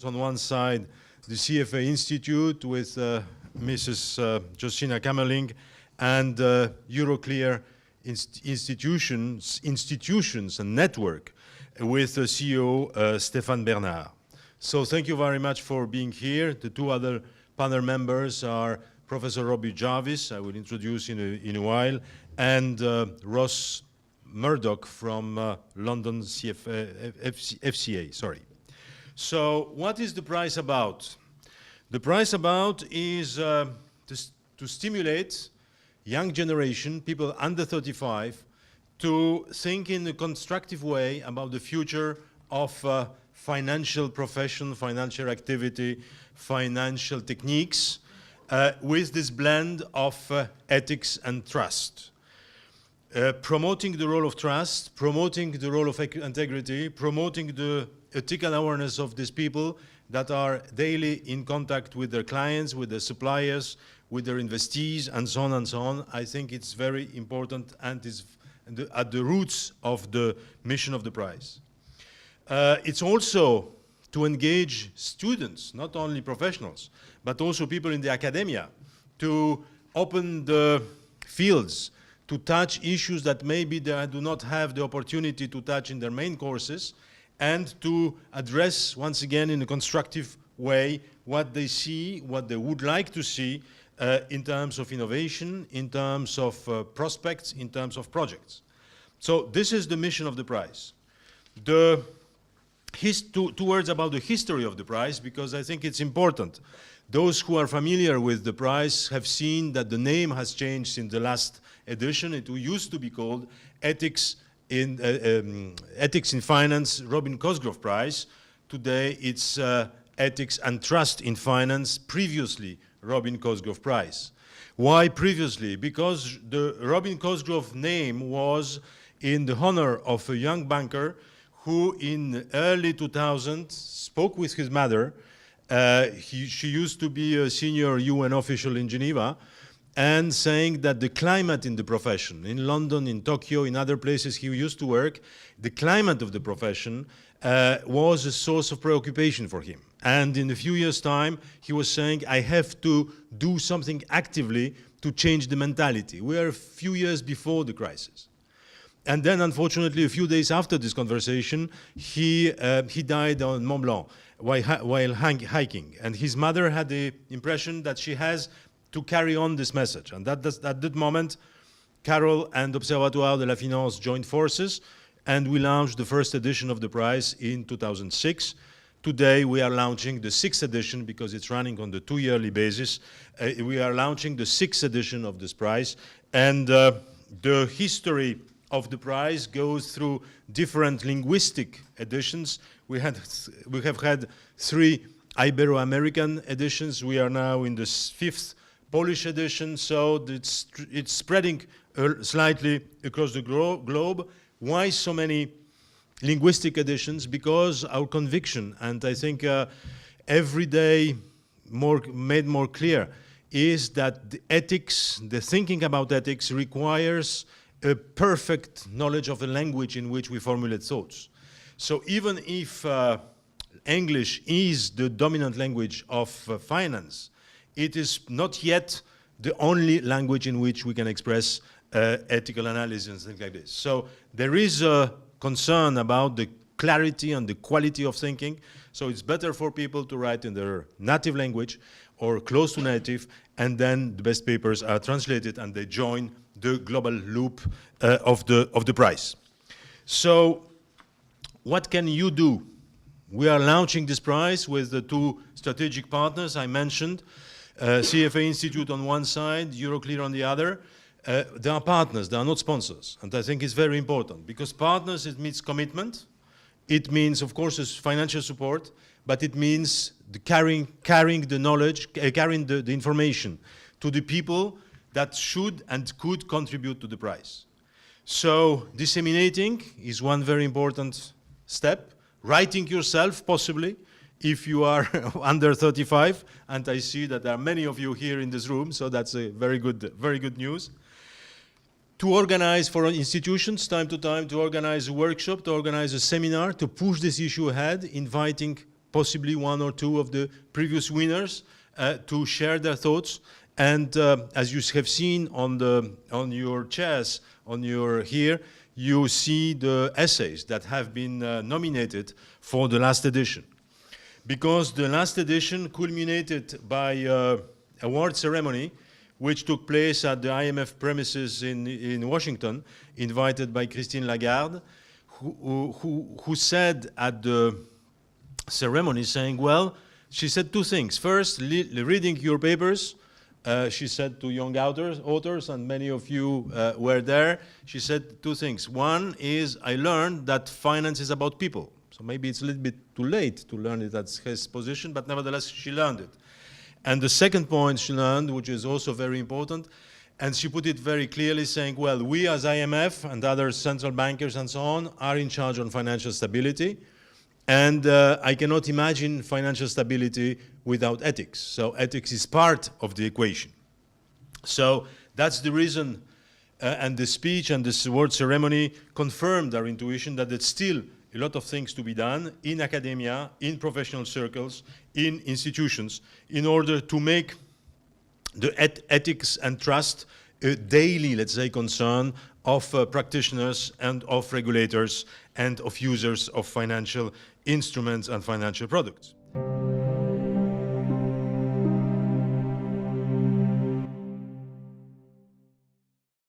on one side, the CFA Institute with Mrs. Josina Kamerling, and Euroclear institutions and network with the CEO Stéphane Bernard. So thank you very much for being here. The two other panel members are Professor Robbie Jarvis, I will introduce in a while, and Ross Murdoch from London FCA, sorry. So what is the prize about? The prize about is to stimulate young generation, people under 35, to think in a constructive way about the future of financial profession, financial activity, financial techniques, with this blend of ethics and trust. Promoting the role of trust, promoting the role of integrity, promoting the ethical awareness of these people that are daily in contact with their clients, with their suppliers, with their investees, and so on and so on. I think it's very important and is at the roots of the mission of the prize. It's also to engage students, not only professionals, but also people in the academia, to open the fields, to touch issues that maybe they do not have the opportunity to touch in their main courses, and to address, once again, in a constructive way, what they see, what they would like to see in terms of innovation, in terms of prospects, in terms of projects. So this is the mission of the prize. Two words about the history of the prize, because I think it's important. Those who are familiar with the prize have seen that the name has changed in the last edition. It used to be called Ethics in Finance Robin Cosgrove Prize. Today it's Ethics and Trust in Finance, previously Robin Cosgrove Prize. Why previously? Because the Robin Cosgrove name was in the honor of a young banker who in early 2000 spoke with his mother. She used to be a senior UN official in Geneva, and saying that the climate in the profession, in London, in Tokyo, in other places he used to work, the climate of the profession was a source of preoccupation for him. And in a few years' time, he was saying, I have to do something actively to change the mentality. We are a few years before the crisis. And then, unfortunately, a few days after this conversation, he died on Mont Blanc while hiking. And his mother had the impression that she has to carry on this message. And at that moment, Carol and Observatoire de la Finance joined forces, and we launched the first edition of the prize in 2006. Today, we are launching the 6th edition, because it's running on the 2-yearly basis. We are launching the 6th edition of this prize. And the history of the prize goes through different linguistic editions. We have had 3 Ibero-American editions. We are now in the 5th Polish edition, so it's spreading slightly across the globe. Why so many linguistic editions? Because our conviction, and I think every day made more clear, is that the ethics, the thinking about ethics, requires a perfect knowledge of the language in which we formulate thoughts. So even if English is the dominant language of finance, it is not yet the only language in which we can express ethical analysis and things like this. So there is a concern about the clarity and the quality of thinking. So it's better for people to write in their native language or close to native, and then the best papers are translated and they join the global loop of the prize. So what can you do? We are launching this prize with the 2 strategic partners I mentioned. CFA Institute on one side, Euroclear on the other. They are partners, they are not sponsors. And I think it's very important, because partners, it means commitment. It means, of course, financial support, but it means the carrying the knowledge, carrying the information to the people that should and could contribute to the prize. So disseminating is one very important step. Writing yourself, possibly, if you are under 35, and I see that there are many of you here in this room, so that's a very good news. To organize for institutions, time to time, to organize a workshop, to organize a seminar, to push this issue ahead, inviting possibly one or two of the previous winners to share their thoughts. And as you have seen on your chairs, here, you see the essays that have been nominated for the last edition. Because the last edition culminated by an award ceremony which took place at the IMF premises in Washington, invited by Christine Lagarde, who said at the ceremony, saying, well, she said two things. First, reading your papers, she said to young authors, and many of you were there, she said two things. One is, I learned that finance is about people. So maybe it's a little bit too late to learn it at his position, but nevertheless, she learned it. And the second point she learned, which is also very important, and she put it very clearly, saying, well, we as IMF and other central bankers and so on are in charge on financial stability, and I cannot imagine financial stability without ethics. So ethics is part of the equation. So that's the reason, and the speech and this award ceremony confirmed our intuition that it's still a lot of things to be done in academia, in professional circles, in institutions, in order to make the ethics and trust a daily, let's say, concern of practitioners and of regulators and of users of financial instruments and financial products.